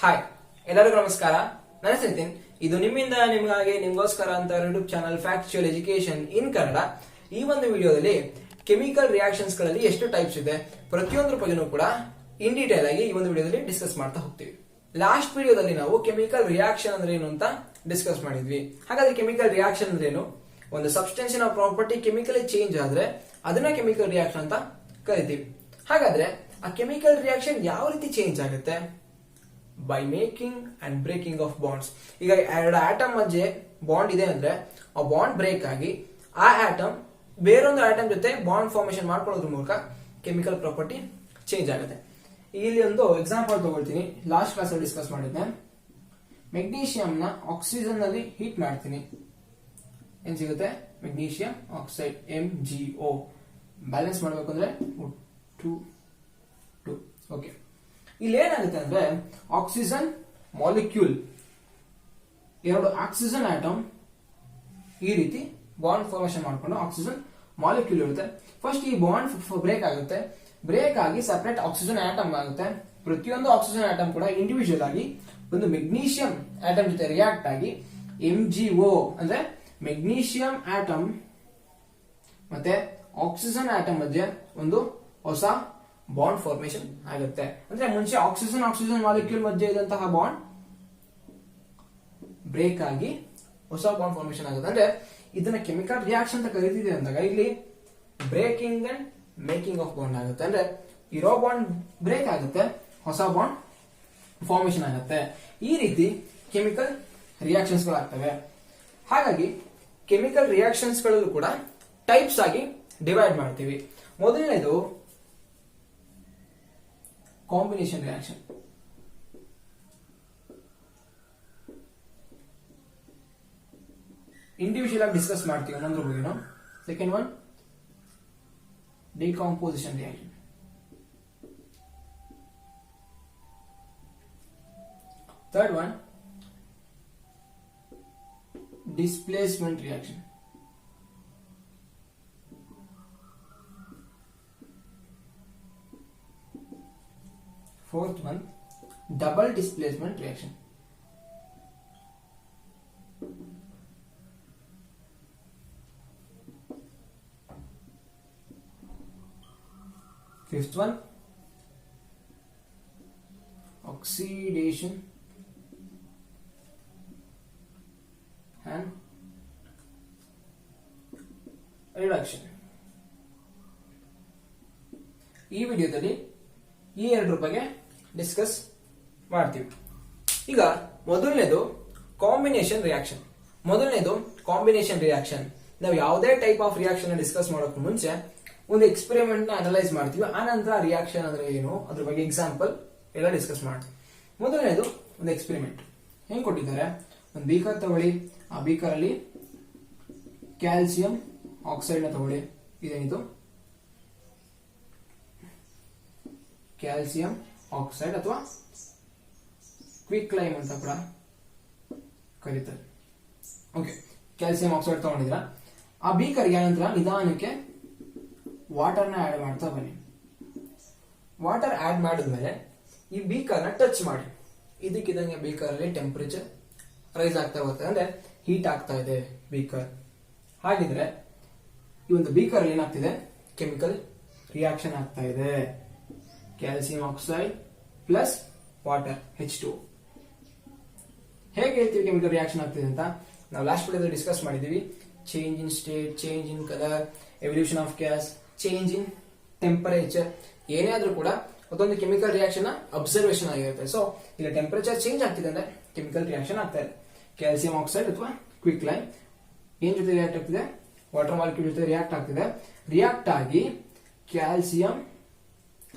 Hi, ಎಲ್ಲರಿಗೂ ನಮಸ್ಕಾರ. ನಾನು ಸೆಂತಿನ್. ಇದು ನಿಮ್ಮಿಂದ ನಿಮಗಾಗಿ ನಿಮಗೋಸ್ಕರ ಅಂತ YouTube channel factual education in Kannada. ಈ ಒಂದು ವಿಡಿಯೋದಲ್ಲಿ ಕೆಮಿಕಲ್ ರಿಯಾಕ್ಷನ್ಸ್ ಗಳಲ್ಲಿ ಎಷ್ಟು ಟೈಪ್ಸ್ ಇದೆ ಪ್ರತಿಯೊಂದ್ರ ಬಗ್ಗೆನೂ ಕೂಡ ಇನ್ ಡೀಟೇಲ್ ಆಗಿ ಈ ಒಂದು ವಿಡಿಯೋದಲ್ಲಿ ಡಿಸ್ಕಸ್ ಮಾಡ್ತಾ ಹೋಗ್ತೀವಿ. ಲಾಸ್ಟ್ ವಿಡಿಯೋದಲ್ಲಿ ನಾವು ಕೆಮಿಕಲ್ ರಿಯಾಕ್ಷನ್ ಅಂದ್ರೆ ಏನು ಅಂತ ಡಿಸ್ಕಸ್ ಮಾಡಿದ್ವಿ. ಹಾಗಾದ್ರೆ ಕೆಮಿಕಲ್ ರಿಯಾಕ್ಷನ್ ಅಂದ್ರೆ ಏನು? ಒಂದು ಸಬ್ಸ್ಟೆನ್ಸಿನ ಪ್ರಾಪರ್ಟಿ ಕೆಮಿಕಲ್ ಚೇಂಜ್ ಆದ್ರೆ ಅದನ್ನ ಕೆಮಿಕಲ್ ರಿಯಾಕ್ಷನ್ ಅಂತ ಕರಿತೀವಿ. ಹಾಗಾದ್ರೆ ಆ ಕೆಮಿಕಲ್ ರಿಯಾಕ್ಷನ್ ಯಾವ ರೀತಿ ಚೇಂಜ್ ಆಗುತ್ತೆ? By making and breaking of bonds. ಈಗ ಎರಡು ಆಟಮ್ ಮಧ್ಯೆ ಬಾಂಡ್ ಇದೆ ಅಂದ್ರೆ ಆ ಬಾಂಡ್ ಬ್ರೇಕ್ ಆಗಿ ಆ ಆಟಮ್ ಬೇರೊಂದು ಆಟಮ್ ಜೊತೆ ಬಾಂಡ್ ಫಾರ್ಮೇಶನ್ ಮಾಡ್ಕೊಳ್ಳೋದ್ರ ಮೂಲಕ ಕೆಮಿಕಲ್ ಪ್ರಾಪರ್ಟಿ ಚೇಂಜ್ ಆಗುತ್ತೆ. ಇಲ್ಲಿ ಒಂದು ಎಕ್ಸಾಂಪಲ್ ತಗೊಳ್ತೀನಿ. ಲಾಸ್ಟ್ ಕ್ಲಾಸ್ ಅಲ್ಲಿ ಡಿಸ್ಕಸ್ ಮಾಡಿದ್ದೆ. ಮೆಗ್ನೀಷಿಯಂ ನ ಆಕ್ಸಿಜನ್ ನಲ್ಲಿ ಹೀಟ್ ಮಾಡ್ತೀನಿ. ಏನ್ ಸಿಗುತ್ತೆ? Magnesium oxide MgO. ಬ್ಯಾಲೆನ್ಸ್ ಮಾಡಬೇಕು ಅಂದ್ರೆ 2 ಓಕೆ. ಇಲ್ಲಿ ಏನಾಗುತ್ತೆ ಅಂದ್ರೆ ಆಕ್ಸಿಜನ್ ಮಾಲಿಕ್ಯೂಲ್ ಎರಡು ಆಕ್ಸಿಜನ್ ಆಟಮ್ ಈ ರೀತಿ ಬಾಂಡ್ ಫಾರ್ಮೇಶನ್ ಮಾಡ್ಕೊಂಡು ಆಕ್ಸಿಜನ್ ಮಾಲಿಕ್ಯೂಲ್ ಇರುತ್ತೆ. ಫಸ್ಟ್ ಈ ಬಾಂಡ್ ಬ್ರೇಕ್ ಆಗುತ್ತೆ. ಬ್ರೇಕ್ ಆಗಿ ಸಪರೇಟ್ ಆಕ್ಸಿಜನ್ ಆಟಮ್ ಆಗುತ್ತೆ. ಪ್ರತಿಯೊಂದು ಆಕ್ಸಿಜನ್ ಆಟಮ್ ಕೂಡ ಇಂಡಿವಿಜುವಲ್ ಆಗಿ ಒಂದು ಮೆಗ್ನೀಷಿಯಂ ಆಟಮ್ ಜೊತೆ ರಿಯಾಕ್ಟ್ ಆಗಿ MgO ಅಂದ್ರೆ ಮೆಗ್ನೀಷಿಯಂ ಆಟಮ್ ಮತ್ತೆ ಆಕ್ಸಿಜನ್ ಆಟಮ್ ಮಧ್ಯೆ ಒಂದು ಹೊಸ ಬಾಂಡ್ ಫಾರ್ಮೇಶನ್ ಆಗುತ್ತೆ. ಅಂದ್ರೆ ಮುಂಚೆ ಆಕ್ಸಿಜನ್ ಮಾಲಿಕ್ಯೂಲ್ ಮಧ್ಯೆ ಇದ್ದಂತಹ ಬಾಂಡ್ ಬ್ರೇಕ್ ಆಗಿ ಹೊಸ ಬಾಂಡ್ ಫಾರ್ಮೇಶನ್ ಆಗುತ್ತೆ. ಅಂದ್ರೆ ಇದನ್ನ ಕೆಮಿಕಲ್ ರಿಯಾಕ್ಷನ್ ಅಂತ ಕರೀತಿದೆ ಅಂದಾಗ ಇಲ್ಲಿ breaking and making of bond ಆಗುತ್ತೆ. ಅಂದ್ರೆ ಇರೋ ಬಾಂಡ್ ಬ್ರೇಕ್ ಆಗುತ್ತೆ, ಹೊಸ ಬಾಂಡ್ ಫಾರ್ಮೇಶನ್ ಆಗುತ್ತೆ. ಈ ರೀತಿ ಕೆಮಿಕಲ್ ರಿಯಾಕ್ಷನ್ಸ್ ಗಳಾಗ್ತವೆ. ಹಾಗಾಗಿ ಕೆಮಿಕಲ್ ರಿಯಾಕ್ಷನ್ಸ್ ಗಳಲ್ಲೂ ಕೂಡ ಟೈಪ್ಸ್ ಆಗಿ ಡಿವೈಡ್ ಮಾಡ್ತೀವಿ. ಮೊದಲನೇದು ಕಾಂಬಿನೇಷನ್ ರಿಯಾಕ್ಷನ್. ಇಂಡಿವಿಜುವಲ್ ಆಗಿ ಡಿಸ್ಕಸ್ ಮಾಡ್ತೀವಿ ಒಂದೊಂದ್ರ ಬಗ್ಗೆನೂ. Second one decomposition reaction. Third one displacement reaction. Fourth one, double displacement reaction. Fifth one, oxidation and reduction. ಈ ವಿಡಿಯೋದಲ್ಲಿ ಈ ಎರಡು ಬಗ್ಗೆ ಡಿಸ್ಕಸ್ ಮಾಡ್ತೀವಿ. ಈಗ ಮೊದಲನೇದು ಕಾಂಬಿನೇಷನ್ ರಿಯಾಕ್ಷನ್. ನಾವು ಯಾವುದೇ ಟೈಪ್ ಆಫ್ ರಿಯಾಕ್ಷನ್ ಡಿಸ್ಕಸ್ ಮಾಡೋಕೆ ಮುಂಚೆ ಒಂದು ಎಕ್ಸ್ಪೆರಿಮೆಂಟ್ ನ ಅನಲೈಸ್ ಮಾಡ್ತೀವಿ. ಆ ನಂತರ ರಿಯಾಕ್ಷನ್ ಅಂದ್ರೆ ಏನು, ಅದ್ರ ಬಗ್ಗೆ ಎಕ್ಸಾಂಪಲ್ ಎಲ್ಲ ಡಿಸ್ಕಸ್ ಮಾಡ್ತೀವಿ. ಮೊದಲನೇದು ಒಂದು ಎಕ್ಸ್ಪೆರಿಮೆಂಟ್. ಹೆಂಗ್ ಕೊಟ್ಟಿದ್ದಾರೆ? ಒಂದು ಬೀಕರ್ ತಗೊಳ್ಳಿ. ಆ ಬೀಕರ್ ಅಲ್ಲಿ ಕ್ಯಾಲ್ಸಿಯಂ ಆಕ್ಸೈಡ್ ನ ತಗೊಳ್ಳಿ. ಇದೇನಿದು? ಕ್ಯಾಲ್ಸಿಯಂ ಆಕ್ಸೈಡ್ ಅಥವಾ ಕ್ವಿಕ್ ಲೈಮ್ ಅಂತ ಕೂಡ ಕರೀತಾರೆ. ಓಕೆ, ಕ್ಯಾಲ್ಸಿಯಂ ಆಕ್ಸೈಡ್ ತಗೊಂಡಿದ್ರ. ಆ ಬೀಕರ್ಗೆ ನಂತರ ನಿಧಾನಕ್ಕೆ ವಾಟರ್ ನ ಆಡ್ ಮಾಡ್ತಾ ಬನ್ನಿ. ವಾಟರ್ ಆಡ್ ಮಾಡಿದ್ಮೇಲೆ ಈ ಬೀಕರ್ ನ ಟಚ್ ಮಾಡಿ. ಇದಕ್ಕಿದಂಗೆ ಬೀಕರ್ ಅಲ್ಲಿ ಟೆಂಪರೇಚರ್ ರೈಸ್ ಆಗ್ತಾ ಬರ್ತದೆ, ಅಂದ್ರೆ ಹೀಟ್ ಆಗ್ತಾ ಇದೆ ಬೀಕರ್. ಹಾಗಿದ್ರೆ ಈ ಒಂದು ಬೀಕರ್ ಅಲ್ಲಿ ಏನಾಗ್ತಿದೆ? ಕೆಮಿಕಲ್ ರಿಯಾಕ್ಷನ್ ಆಗ್ತಾ ಇದೆ. Calcium oxide plus water H2O. ಹೇಗೆ ಹೇಳ್ತೀವಿ ಕೆಮಿಕಲ್ ರಿಯಾಕ್ಷನ್ ಆಗ್ತಿದೆ ಅಂತ? ನಾವು ಲಾಸ್ಟ್ ವಿಡಿಯೋದಲ್ಲಿ ಡಿಸ್ಕಸ್ ಮಾಡಿದೀವಿ. Change in state, change in colour, evolution of gas, change in temperature. ಏನೇ ಆದ್ರೂ ಕೂಡ ಅದೊಂದು ಕೆಮಿಕಲ್ ರಿಯಾಕ್ಷನ್ ಅಬ್ಸರ್ವೇಷನ್ ಆಗಿರುತ್ತೆ. ಸೊ ಇಲ್ಲಿ ಟೆಂಪರೇಚರ್ ಚೇಂಜ್ ಆಗ್ತಿದೆ ಅಂದ್ರೆ ಕೆಮಿಕಲ್ ರಿಯಾಕ್ಷನ್ ಆಗ್ತಾ ಇದೆ. ಕ್ಯಾಲ್ಸಿಯಂ ಆಕ್ಸೈಡ್ ಅಥವಾ ಕ್ವಿಕ್ ಲೈಮ್ ಏನ್ ಜೊತೆ ರಿಯಾಕ್ಟ್ ಆಗ್ತಿದೆ? ವಾಟರ್ ಮಾಲಿಕ್ಯೂಲ್ ಜೊತೆ ರಿಯಾಕ್ಟ್ ಆಗ್ತಿದೆ. ರಿಯಾಕ್ಟ್ ಆಗಿ ಕ್ಯಾಲ್ಸಿಯಂ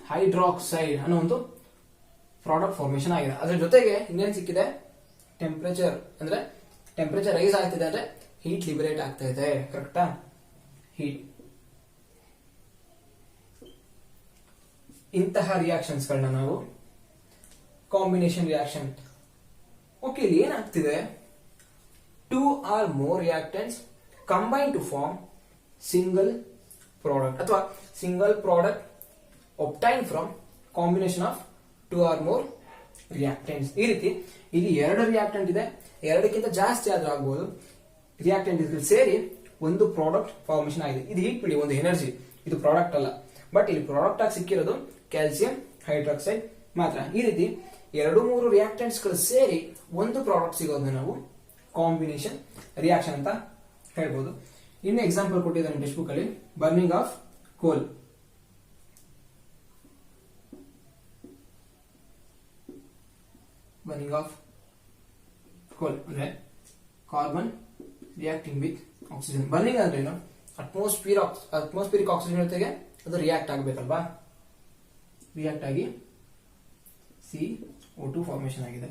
ಹೈಡ್ರಾಕ್ಸೈಡ್ ಅನ್ನೋ ಒಂದು ಪ್ರಾಡಕ್ಟ್ ಫಾರ್ಮೇಶನ್ ಆಗಿದೆ. ಅದ್ರ ಜೊತೆಗೆ ಇನ್ನೇನ್ ಸಿಕ್ಕಿದೆ? ಟೆಂಪರೇಚರ್. ಅಂದ್ರೆ ಟೆಂಪರೇಚರ್ ರೈಸ್ ಆಗ್ತಿದೆ ಅಂದ್ರೆ ಹೀಟ್ ಲಿಬರೇಟ್ ಆಗ್ತಾ ಇದೆ. ಕರೆಕ್ಟಾ? ಹೀಟ್. ಇಂತಹ ರಿಯಾಕ್ಷನ್ಸ್ ಗಳನ್ನ ನಾವು ಕಾಂಬಿನೇಷನ್ ರಿಯಾಕ್ಷನ್. ಓಕೆ, ಇಲ್ಲಿ ಏನಾಗ್ತಿದೆ? 2 or more reactants combine to form single product ಅಥವಾ single product obtained from combination of two or more reactants. ಈ ರೀತಿ ಇಲ್ಲಿ 2 ರಿಯಾಕ್ಟೆಂಟ್ ಇದೆ, 2ಕ್ಕಿಂತ ಜಾಸ್ತಿ ಆದ್ರೂ ಆಗ್ಬಹುದು. ರಿಯಾಕ್ಟೆಂಟ್ ಸೇರಿ ಒಂದು ಪ್ರಾಡಕ್ಟ್ ಫಾರ್ಮೇಶನ್ ಆಗಿದೆ. ಇದು ಹೀಟ್ ಬಿಡಿ, ಒಂದು ಎನರ್ಜಿ, ಇದು ಪ್ರಾಡಕ್ಟ್ ಅಲ್ಲ. ಬಟ್ ಇಲ್ಲಿ ಪ್ರಾಡಕ್ಟ್ ಆಗಿ ಸಿಕ್ಕಿರೋದು ಕ್ಯಾಲ್ಸಿಯಂ ಹೈಡ್ರಾಕ್ಸೈಡ್ ಮಾತ್ರ. ಈ ರೀತಿ 2-3 ರಿಯಾಕ್ಟೆಂಟ್ಸ್ ಗಳು ಸೇರಿ ಒಂದು ಪ್ರಾಡಕ್ಟ್ ಸಿಗೋದನ್ನ ನಾವು ಕಾಂಬಿನೇಷನ್ ರಿಯಾಕ್ಷನ್ ಅಂತ ಹೇಳ್ಬೋದು. ಇನ್ನು ಎಕ್ಸಾಂಪಲ್ ಕೊಟ್ಟಿದ್ದಾರೆ ಟೆಕ್ಸ್ಟ್ ಬುಕ್ ಅಲ್ಲಿ, burning of coal. Burning of coal ಅಂದ್ರೆ carbon reacting with oxygen. Burning ಅಂದ್ರೆ ಏನು? ಅಟ್ಮಾಸ್ಫಿಯರಿಕ್ ಆಕ್ಸಿಜನ್ ಜೊತೆಗೆ ಅದು ರಿಯಾಕ್ಟ್ ಆಗಬೇಕಲ್ವಾ, ರಿಯಾಕ್ಟ್ ಆಗಿ CO2 ಫಾರ್ಮೇಶನ್ ಆಗಿದೆ.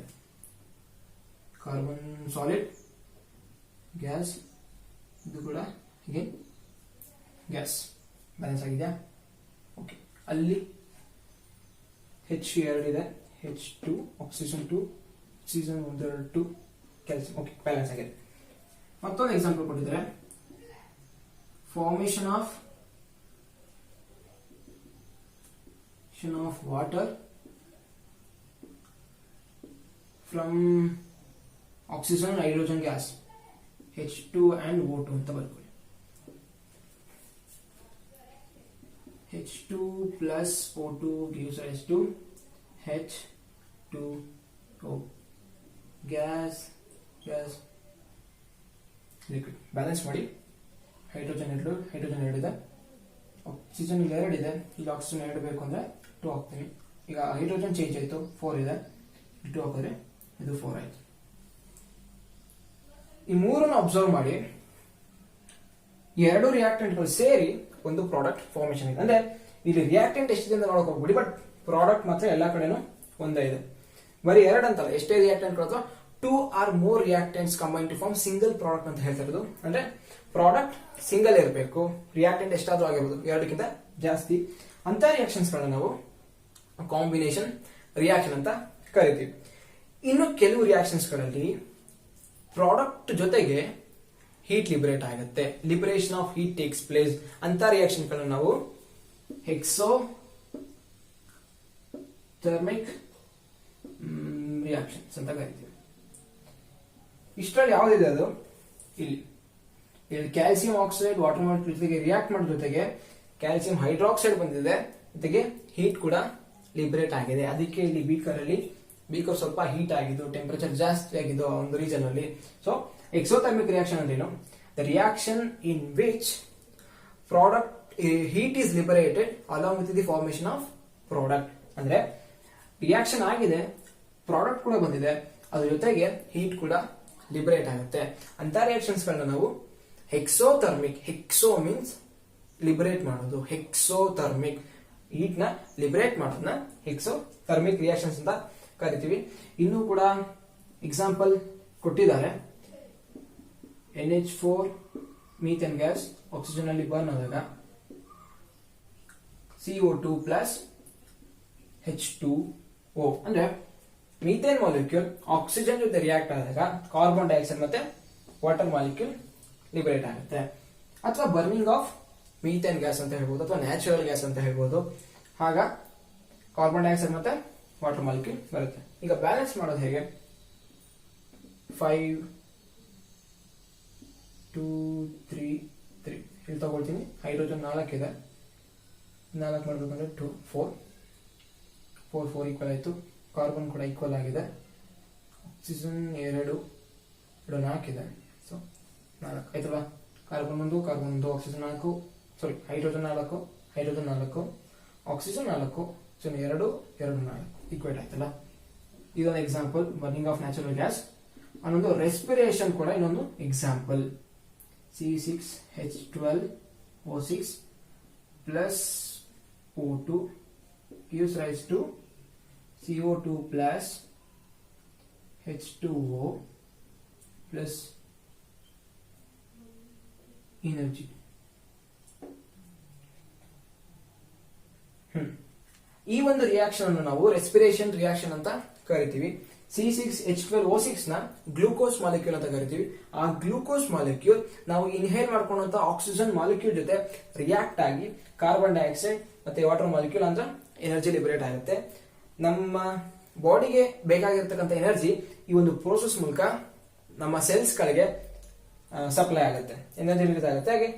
ಕಾರ್ಬನ್ ಸಾಲಿಡ್, ಗ್ಯಾಸ್, ಇದು ಕೂಡ ಹೀಗೆ ಗ್ಯಾಸ್ ಬ್ಯಾಲೆನ್ಸ್ ಆಗಿದೆಯಾ? ಓಕೆ. ಅಲ್ಲಿ H2 ಇದೆ, H2 oxygen 2, oxygen 2, calcium. Okay, balance ಆಗಿದೆ. ಮತ್ತೊಂದು ಎಕ್ಸಾಂಪಲ್ ಕೊಟ್ಟಿದ್ದಾರೆ, formation of water from oxygen hydrogen gas H2 and O2 ಅಂತ ಬರ್ಕೊಳ್ಳಿ. H2 plus O2 gives rise to H2O. Gas liquid. Balance ಮಾಡಿ. Hydrogen 2 ಇದೆ, ಆಕ್ಸಿಜನ್ 2 ಇದೆ, ಇಲ್ಲಿ ಆಕ್ಸಿಜನ್ 2 ಬೇಕು ಅಂದ್ರೆ 2 ಹಾಕ್ತೀನಿ. ಈಗ ಹೈಡ್ರೋಜನ್ ಚೇಂಜ್ ಆಯ್ತು, 4 ಇದೆ, 2 ಹಾಕಿದ್ರೆ ಇದು 4 ಆಯ್ತು. ಈ ಮೂರನ್ನು ಅಬ್ಸರ್ವ್ ಮಾಡಿ, 2 ರಿಯಾಕ್ಟೆಂಟ್ಗಳು ಸೇರಿ ಒಂದು ಪ್ರಾಡಕ್ಟ್ ಫಾರ್ಮೇಶನ್ ಇದೆ. ಅಂದ್ರೆ ಇಲ್ಲಿ ರಿಯಾಕ್ಟೆಂಟ್ ಎಷ್ಟಿದೆ ಅಂತ ನೋಡಕ್ ಹೋಗ್ಬಿಡಿ, ಬಟ್ ಪ್ರಾಡಕ್ಟ್ ಮಾತ್ರ ಎಲ್ಲಾ ಕಡೆನೂ ಒಂದೇ ಇದೆ. ಬರೀ 2 ಅಂತಲ್ಲ, ಎಷ್ಟೇ ರಿಯಾಕ್ಟೆಂಟ್ ಅಥವಾ 2 or more reactants combined to form single product ಅಂತ ಹೇಳ್ತಾ ಇರೋದು. ಅಂದ್ರೆ ಪ್ರಾಡಕ್ಟ್ ಸಿಂಗಲ್ ಇರಬೇಕು, ರಿಯಾಕ್ಟೆಂಟ್ ಎಷ್ಟಾದ್ರೂ ಆಗಿರ್ಬೋದು, 2ಕ್ಕಿಂತ ಜಾಸ್ತಿ. ಅಂತ ರಿಯಾಕ್ಷನ್ಸ್ ಗಳನ್ನ ನಾವು ಕಾಂಬಿನೇಷನ್ ರಿಯಾಕ್ಷನ್ ಅಂತ ಕರಿತೀವಿ. ಇನ್ನು ಕೆಲವು ರಿಯಾಕ್ಷನ್ಸ್ ಗಳಲ್ಲಿ ಪ್ರಾಡಕ್ಟ್ ಜೊತೆಗೆ ಹೀಟ್ ಲಿಬರೇಟ್ ಆಗುತ್ತೆ, liberation of heat takes place. ಅಂತ ರಿಯಾಕ್ಷನ್ ಗಳನ್ನ ನಾವು ಎಕ್ಸೋಥರ್ಮಿಕ್ ರಿಯಾಕ್ಷನ್ಸ್ ಅಂತ ಕರಿತೀವಿ. ಇಷ್ಟರಲ್ಲಿ ಯಾವ್ದಿದೆ ಅದು? ಇಲ್ಲಿ ಕ್ಯಾಲ್ಸಿಯಂ ಆಕ್ಸೈಡ್ ವಾಟರ್ ಮಾಲಿಕ್ಯೂಲ್ ಜೊತೆಗೆ ರಿಯಾಕ್ಟ್ ಮಾಡೋ ಜೊತೆಗೆ ಕ್ಯಾಲ್ಸಿಯಂ ಹೈಡ್ರಾಕ್ಸೈಡ್ ಬಂದಿದೆ, ಜೊತೆಗೆ ಹೀಟ್ ಕೂಡ ಲಿಬರೇಟ್ ಆಗಿದೆ. ಅದಕ್ಕೆ ಇಲ್ಲಿ ಬೀಕರ್ ಸ್ವಲ್ಪ ಹೀಟ್ ಆಗಿದ್ದು, ಟೆಂಪರೇಚರ್ ಜಾಸ್ತಿ ಆಗಿದ್ದು ಒಂದು ರೀಜನ್ ಅಲ್ಲಿ. ಸೊ ಎಕ್ಸೋಥರ್ಮಿಕ್ ರಿಯಾಕ್ಷನ್ ಅಂದ್ರೇನು? The reaction in which product heat is liberated along with the formation of product. ಅಂದ್ರೆ ರಿಯಾಕ್ಷನ್ ಆಗಿದೆ, ಪ್ರಾಡಕ್ಟ್ ಕೂಡ ಬಂದಿದೆ, ಅದ್ರ ಜೊತೆಗೆ ಹೀಟ್ ಕೂಡ ಲಿಬರೇಟ್ ಆಗುತ್ತೆ. ಅಂತ ರಿಯಾಕ್ಷನ್ಸ್ ಗಳನ್ನ ನಾವು ಹೆಕ್ಸೋಥರ್ಮಿಕ್, ಹೆಕ್ಸೋ ಮೀನ್ಸ್ ಲಿಬರೇಟ್ ಮಾಡೋದು, ಹೆಕ್ಸೋಥರ್ಮಿಕ್ ಹೀಟ್ ನ ಲಿಬರೇಟ್ ಮಾಡೋದನ್ನ ಹೆಕ್ಸೋಥರ್ಮಿಕ್ ರಿಯಾಕ್ಷನ್ಸ್ ಅಂತ ಕರಿತೀವಿ. ಇನ್ನೂ ಕೂಡ ಎಕ್ಸಾಂಪಲ್ ಕೊಟ್ಟಿದ್ದಾರೆ. NH4 ಮೀಥೇನ್ ಗ್ಯಾಸ್ ಆಕ್ಸಿಜನ್ ಅಲ್ಲಿ ಬರ್ನ್ ಆದಾಗ CO2 ಪ್ಲಸ್ H2O ಅಂದ್ರೆ ಮೀಥೇನ್ ಮಾಲಿಕ್ಯೂಲ್ ಆಕ್ಸಿಜನ್ ಜೊತೆ ರಿಯಾಕ್ಟ್ ಆದಾಗ ಕಾರ್ಬನ್ ಡೈಆಕ್ಸೈಡ್ ಮತ್ತೆ ವಾಟರ್ ಮಾಲಿಕ್ಯೂಲ್ ಲಿಬರೇಟ್ ಆಗುತ್ತೆ. ಅಥವಾ ಬರ್ನಿಂಗ್ ಆಫ್ ಮೀಥೇನ್ ಗ್ಯಾಸ್ ಅಂತ ಹೇಳ್ಬೋದು, ಅಥವಾ ನ್ಯಾಚುರಲ್ ಗ್ಯಾಸ್ ಅಂತ ಹೇಳ್ಬೋದು. ಆಗ ಕಾರ್ಬನ್ ಡೈಆಕ್ಸೈಡ್ ಮತ್ತೆ ವಾಟರ್ ಮಾಲಿಕ್ಯೂಲ್ ಬರುತ್ತೆ. ಈಗ ಬ್ಯಾಲೆನ್ಸ್ ಮಾಡೋದು ಹೇಗೆ? 5 2 3 3 ಇಲ್ಲಿ ತಗೊಳ್ತೀನಿ. ಹೈಡ್ರೋಜನ್ 4 ಇದೆ, 4 ಮಾಡ್ಬೇಕಂದ್ರೆ 2 4 4 ಈಕ್ವಲ್ ಆಯ್ತು. ಕಾರ್ಬನ್ ಕೂಡ ಈಕ್ವಲ್ ಆಗಿದೆ. ಆಕ್ಸಿಜನ್ 2 4 ಇದೆ, ಸೊ 4 ಆಯ್ತಲ್ವಾ? Carbon 1 oxygen 4, sorry hydrogen 4 oxygen 4, so 2 4 equate ಆಯ್ತಲ್ಲ. ಇದೊಂದು example burning of natural gas. ಅನ್ನೊಂದು ರೆಸ್ಪಿರೇಷನ್ ಕೂಡ ಇನ್ನೊಂದು example. C6H12O6 plus O2 gives rise to CO2 plus H2O plus energy. ಈ ಒಂದು ರಿಯಾಕ್ಷನ್ ಅನ್ನು ನಾವು ರೆಸ್ಪಿರೇಷನ್ ರಿಯಾಕ್ಷನ್ ಅಂತ ಕರಿತೀವಿ. C6H12O6 ನ ಗ್ಲೂಕೋಸ್ ಮಾಲಿಕ್ಯೂಲ್ ಅಂತ ಕರಿತೀವಿ. ಆ ಗ್ಲೂಕೋಸ್ ಮಾಲಿಕ್ಯೂಲ್ ನಾವು ಇನ್ಹೇಲ್ ಮಾಡ್ಕೊಂಡಂತ ಆಕ್ಸಿಜನ್ ಮಾಲಿಕ್ಯೂಲ್ ಜೊತೆ ರಿಯಾಕ್ಟ್ ಆಗಿ ಕಾರ್ಬನ್ ಡೈಆಕ್ಸೈಡ್ ಮತ್ತೆ ವಾಟರ್ ಮಾಲಿಕ್ಯೂಲ್ ಅಂದ್ರೆ ಎನರ್ಜಿ ಲಿಬರೇಟ್ ಆಗುತ್ತೆ. ನಮ್ಮ ಬಾಡಿಗೆ ಬೇಕಾಗಿರ್ತಕ್ಕಂಥ ಎನರ್ಜಿ ಈ ಒಂದು ಪ್ರೋಸೆಸ್ ಮೂಲಕ ನಮ್ಮ ಸೆಲ್ಸ್ ಗಳಿಗೆ ಸಪ್ಲೈ ಆಗುತ್ತೆ, ಎನರ್ಜಿ ರಿಲೀಸ್ ಆಗುತ್ತೆ. ಹಾಗೆ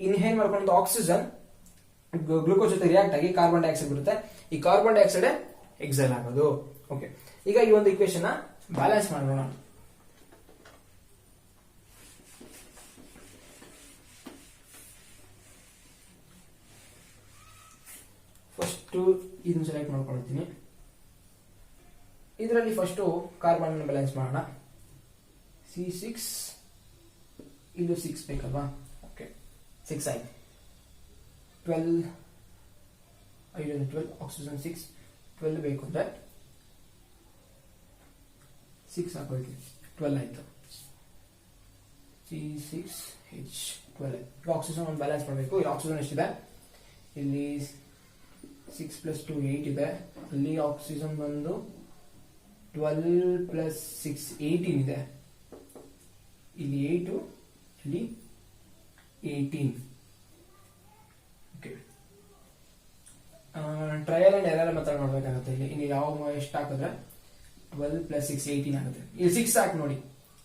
ಇನ್ಹೇಲ್ ಮಾಡ್ಕೊಂಡು ಆಕ್ಸಿಜನ್ ಗ್ಲೂಕೋಸ್ ಜೊತೆ ರಿಯಾಕ್ಟ್ ಆಗಿ ಕಾರ್ಬನ್ ಡೈಆಕ್ಸೈಡ್ ಬರುತ್ತೆ. ಈ ಕಾರ್ಬನ್ ಡೈಆಕ್ಸೈಡ್ ಎಕ್ಸೈಲ್ ಆಗೋದು. ಓಕೆ, ಈಗ ಈ ಒಂದು ಇಕ್ವೇಶನ್ ಬ್ಯಾಲೆನ್ಸ್ ಮಾಡೋಣ. ಫಸ್ಟ್ ಇದನ್ನ ಸೆಲೆಕ್ಟ್ ಮಾಡ್ಕೊಳ್ತೀನಿ. ಇದರಲ್ಲಿ ಫಸ್ಟ್ ಕಾರ್ಬನ್ ಬ್ಯಾಲೆನ್ಸ್ ಮಾಡೋಣ. C6 ಇದು 6 ಬೇಕಲ್ವಾ? ಓಕೆ, 6 ಆಯ್ತು. 12 ಆಕ್ಸಿಜನ್ 6 12 ಬೇಕು ಅಂದ್ರೆ 6 ಹಾಕೋಯ್ತು, 12 ಆಯ್ತು. C6H12. ಆಕ್ಸಿಜನ್ ಒಂದು ಬ್ಯಾಲೆನ್ಸ್ ಮಾಡಬೇಕು. ಇಲ್ಲಿ ಆಕ್ಸಿಜನ್ ಎಷ್ಟಿದೆ? ಇಲ್ಲಿ 6 + 2 8 ಇದೆ. ಅಲ್ಲಿ ಆಕ್ಸಿಜನ್ ಬಂದು 12 + 6 18 ಇದೆ. ಇಲ್ಲಿ 8 ಇಲ್ಲಿ 18. Okay, trial and error method ಮಾಡಬೇಕಾಗುತ್ತೆ. ಇಲ್ಲಿ ಯಾವ ಎಷ್ಟು ಹಾಕಿದ್ರೆ 12 + 6 18 ಆಗುತ್ತೆ. ಇಲ್ಲಿ 6 ಹಾಕಿ ನೋಡಿ.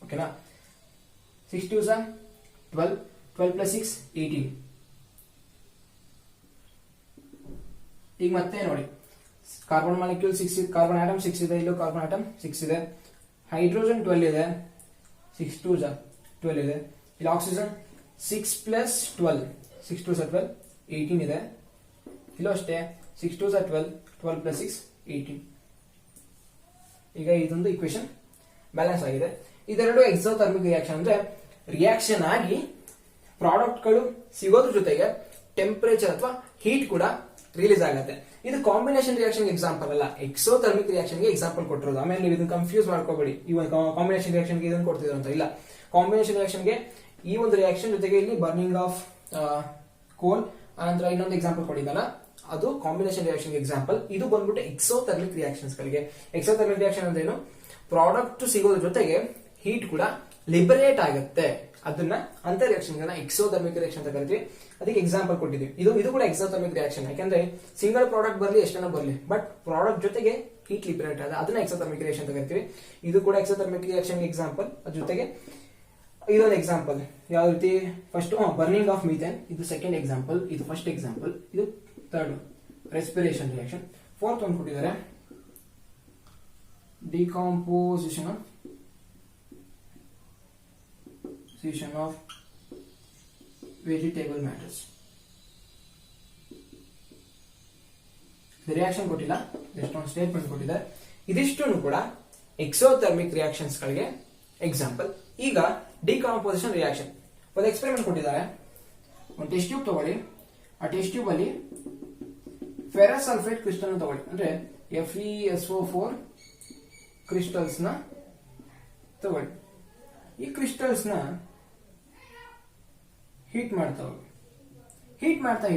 ಓಕೆನಾ? 6 2 12, 12 + 6 18. ಈಗ ಮತ್ತೆ ನೋಡಿ, ಕಾರ್ಬನ್ ಮಾಲಿಕ್ಯೂಲ್ 6 ಇದೆ, ಕಾರ್ಬನ್ ಆಟಮ್ 6 ಇದೆ, ಇಲ್ಲೂ ಕಾರ್ಬನ್ ಆಟಮ್ 6 ಇದೆ. ಹೈಡ್ರೋಜನ್ 12 ಇದೆ, 6 2 12 ಇದೆ. ಇಲ್ಲಿ ಆಕ್ಸಿಜನ್ 6 + 12 6 2 12 18 ಇದೆ. ಇಲ್ಲೂ ಅಷ್ಟೇ 6 2 12 12 + 6 18. ಈಗ ಇದೊಂದು ಇಕ್ವೇಶನ್ ಬ್ಯಾಲೆನ್ಸ್ ಆಗಿದೆ. ಇದೆರಡು ಎಕ್ಸೋಥರ್ಮಿಕ್ ರಿಯಾಕ್ಷನ್ ಅಂದ್ರೆ ರಿಯಾಕ್ಷನ್ ಆಗಿ ಪ್ರಾಡಕ್ಟ್ಗಳು ಸಿಗೋದ್ರ ಜೊತೆಗೆ ಟೆಂಪರೇಚರ್ ಅಥವಾ ಹೀಟ್ ಕೂಡ ರಿಲೀಸ್ ಆಗುತ್ತೆ. ಇದು ಕಾಂಬಿನೇಷನ್ ರಿಯಾಕ್ಷನ್ ಎಕ್ಸಾಂಪಲ್ ಅಲ್ಲ, ಎಕ್ಸೋಥರ್ಮಿಕ್ ರಿಯಾಕ್ಷನ್ ಗೆ ಎಕ್ಸಾಂಪಲ್ ಕೊಟ್ಟಿರೋದು. ಆಮೇಲೆ ನೀವು ಇದನ್ನ ಕನ್ಫ್ಯೂಸ್ ಮಾಡ್ಕೋಬೇಡಿ, ಈ ಕಾಂಬಿನೇಷನ್ ರಿಯಾಕ್ಷನ್ ಗೆ ಇದನ್ನು ಕೊಡ್ತಿದ್ರು ಅಂತ ಇಲ್ಲ. ಕಾಂಬಿನೇಷನ್ ರಿಯಾಕ್ಷನ್ ಗೆ ಈ ಒಂದು ರಿಯಾಕ್ಷನ್ ಜೊತೆಗೆ ಇಲ್ಲಿ ಬರ್ನಿಂಗ್ ಆಫ್ ಕೋಲ್ ನಂತರ ಇನ್ನೊಂದು ಎಕ್ಸಾಂಪಲ್ ಕೊಟ್ಟಿದ್ದಲ್ಲ, ಅದು ಕಾಂಬಿನೇಷನ್ ರಿಯಾಕ್ಷನ್ ಎಕ್ಸಾಂಪಲ್. ಇದು ಬಂದ್ಬಿಟ್ಟು ಎಕ್ಸೋಥರ್ಮಿಕ್ ರಿಯಾಕ್ಷನ್ಸ್ ಗಳಿಗೆ. ಎಕ್ಸೋಥರ್ಮಿಕ್ ರಿಯಾಕ್ಷನ್ ಅಂದ್ರೆ ಏನು? ಪ್ರಾಡಕ್ಟ್ ಸಿಗೋದ್ರ ಜೊತೆಗೆ ಹೀಟ್ ಕೂಡ ಲಿಬರೇಟ್ ಆಗುತ್ತೆ. ಅದನ್ನ ಅಂತ ರಿಯಾಕ್ಷನ್ ಎಕ್ಸೋಥರ್ಮಿಕ್ ರಿಯಾಕ್ಷನ್ ಅಂತ ಕರಿತೀವಿ. ಅದಕ್ಕೆ ಎಕ್ಸಾಂಪಲ್ ಕೊಟ್ಟಿದ್ದೀವಿ. ಇದು ಕೂಡ ಎಕ್ಸೋಥರ್ಮಿಕ್ ರಿಯಾಕ್ಷನ್. ಯಾಕಂದ್ರೆ ಸಿಂಗಲ್ ಪ್ರಾಡಕ್ಟ್ ಬರಲಿ ಎಷ್ಟನ್ನ ಬರಲಿ, ಬಟ್ ಪ್ರಾಡಕ್ಟ್ ಜೊತೆಗೆ ಹೀಟ್ ಲಿಬರೇಟ್ ಆದ ಅದನ್ನ ಎಕ್ಸೋಥರ್ಮಿಕ್ ರಿಯಾಕ್ಷನ್ ಅಂತ ಕರಿತೀವಿ. ಇದು ಕೂಡ ಎಕ್ಸೋಥರ್ಮಿಕ್ ರಿಯಾಕ್ಷನ್ ಎಕ್ಸಾಂಪಲ್. ಅದ್ರ ಜೊತೆಗೆ ಇದೊಂದು ಎಕ್ಸಾಂಪಲ್ ಯಾವ ರೀತಿ? ಫಸ್ಟ್ ಬರ್ನಿಂಗ್ ಆಫ್ ಮೀಥೇನ್, ಇದು ಸೆಕೆಂಡ್ ಎಕ್ಸಾಂಪಲ್, ಇದು ಫಸ್ಟ್ ಎಕ್ಸಾಂಪಲ್, ಇದು ಥರ್ಡ್ ರೆಸ್ಪಿರೇಷನ್ ರಿಯಾಕ್ಷನ್. ಫೋರ್ತ್ ಒಂದು ಕೊಟ್ಟಿದ್ದಾರೆ decomposition of vegetable matters. Reaction ಕೊಟ್ಟಿಲ್ಲ, ಎಷ್ಟೊಂದು ಸ್ಟೇಟ್ಮೆಂಟ್ ಕೊಟ್ಟಿದ್ದಾರೆ. ಇದಿಷ್ಟು ಕೂಡ ಎಕ್ಸೋಥರ್ಮಿಕ್ ರಿಯಾಕ್ಷನ್ಸ್ ಗಳಿಗೆ ಎಕ್ಸಾಂಪಲ್. ಈಗ ಡಿಕಾಂಪೋಸಿಷನ್ ರಿಯಾಕ್ಷನ್ ಒಂದು ಎಕ್ಸ್ಪೆರಿಮೆಂಟ್ ಕೊಟ್ಟಿದ್ದಾರೆ. ಒಂದು ಟೆಸ್ಟ್ ಟ್ಯೂಬ್ ತಗೊಳ್ಳಿ. ಆ ಟೆಸ್ಟ್ ಟ್ಯೂಬ್ ಅಲ್ಲಿ ಫೆರಸ್ ಸಲ್ಫೇಟ್ ಕ್ರಿಸ್ಟಲ್ ತಗೊಳ್ಳಿ, ಅಂದ್ರೆ FeSO4 ಕ್ರಿಸ್ಟಲ್ಸ್ ನ ತಗೊಳ್ಳಿ. ಈ ಕ್ರಿಸ್ಟಲ್ಸ್ ನ ಹೀಟ್ ಮಾಡ್ತಾ ಹೋಗಿ. ಹೀಟ್ ಮಾಡ್ತಾ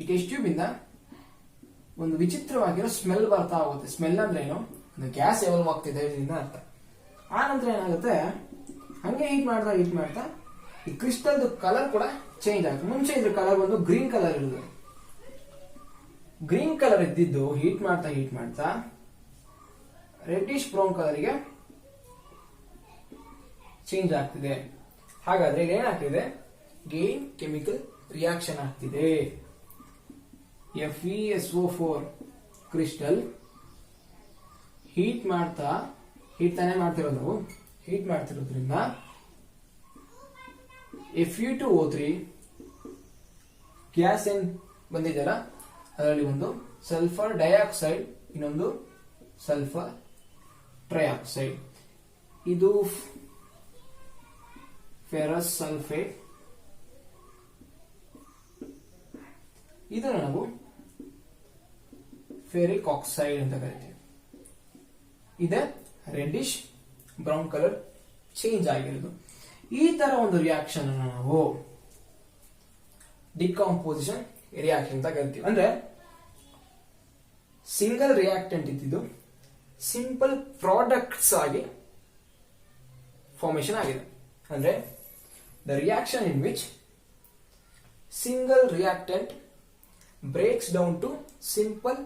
ಈ ಟೆಸ್ಟ್ ಟ್ಯೂಬ್ ಇಂದ ಒಂದು ವಿಚಿತ್ರವಾಗಿರೋ ಸ್ಮೆಲ್ ಬರ್ತಾ ಹೋಗುತ್ತೆ. ಸ್ಮೆಲ್ ಅಂದ್ರೆ ಏನು? ಗ್ಯಾಸ್ ಎವಲ್ವ್ ಆಗ್ತಿದೆ ಅರ್ಥ. ಆ ನಂತರ ಏನಾಗುತ್ತೆ, ಹಂಗೆ ಹೀಟ್ ಮಾಡ್ತಾ ಈ ಕ್ರಿಸ್ಟಲ್ ಕಲರ್ ಕೂಡ ಚೇಂಜ್ ಆಗುತ್ತೆ. ಮುಂಚೆ ಇದ್ರ ಕಲರ್ ಬಂದು ಗ್ರೀನ್ ಕಲರ್ ಇರುತ್ತೆ. ಗ್ರೀನ್ ಕಲರ್ ಇದ್ದಿದ್ದು ಹೀಟ್ ಮಾಡ್ತಾ ರೆಡ್ಡಿಶ್ ಬ್ರೌನ್ ಕಲರ್ಗೆ ಚೇಂಜ್ ಆಗ್ತಿದೆ. ಹಾಗಾದ್ರೆ ಏನಾಗ್ತಿದೆ? ಗೇನ್ ಕೆಮಿಕಲ್ ರಿಯಾಕ್ಷನ್ ಆಗ್ತಿದೆ. FeSO4 ಕ್ರಿಸ್ಟಲ್ ಹೀಟ್ ತಾನೇ ಮಾಡ್ತಿರೋದು ನಾವು. ಹೀಟ್ ಮಾಡ್ತಿರೋದ್ರಿಂದ Fe2O3 ಗ್ಯಾಸ್ ಏನ್ ಬಂದಿದೆಯಲ್ಲ, ಅದರಲ್ಲಿ ಒಂದು ಸಲ್ಫರ್ ಡೈಆಕ್ಸೈಡ್, ಇನ್ನೊಂದು ಸಲ್ಫರ್ ಟ್ರೈಆಕ್ಸೈಡ್. ಇದು ಫೆರಸ್ ಸಲ್ಫೇಟ್. ಇದನ್ನು ನಾವು ಫೆರಿಕ್ ಆಕ್ಸೈಡ್ ಅಂತ ಕರಿತೀವಿ. ಇದೆ ರೆಡ್ಡಿಶ್ ಬ್ರೌನ್ ಕಲರ್ ಚೇಂಜ್ ಆಗಿರೋದು. ಈ ತರ ಒಂದು ರಿಯಾಕ್ಷನ್ ನಾವು ಡಿಕಾಂಪೋಸಿಷನ್ ರಿಯಾಕ್ಷನ್ ಅಂತ ಕರಿತೀವಿ. ಅಂದ್ರೆ ಸಿಂಗಲ್ ರಿಯಾಕ್ಟೆಂಟ್ ಇದ್ದಿದ್ದು ಸಿಂಪಲ್ ಪ್ರಾಡಕ್ಟ್ಸ್ ಆಗಿ ಫಾರ್ಮೇಶನ್ ಆಗಿದೆ. ಅಂದ್ರೆ the reaction in which single reactant breaks down to simple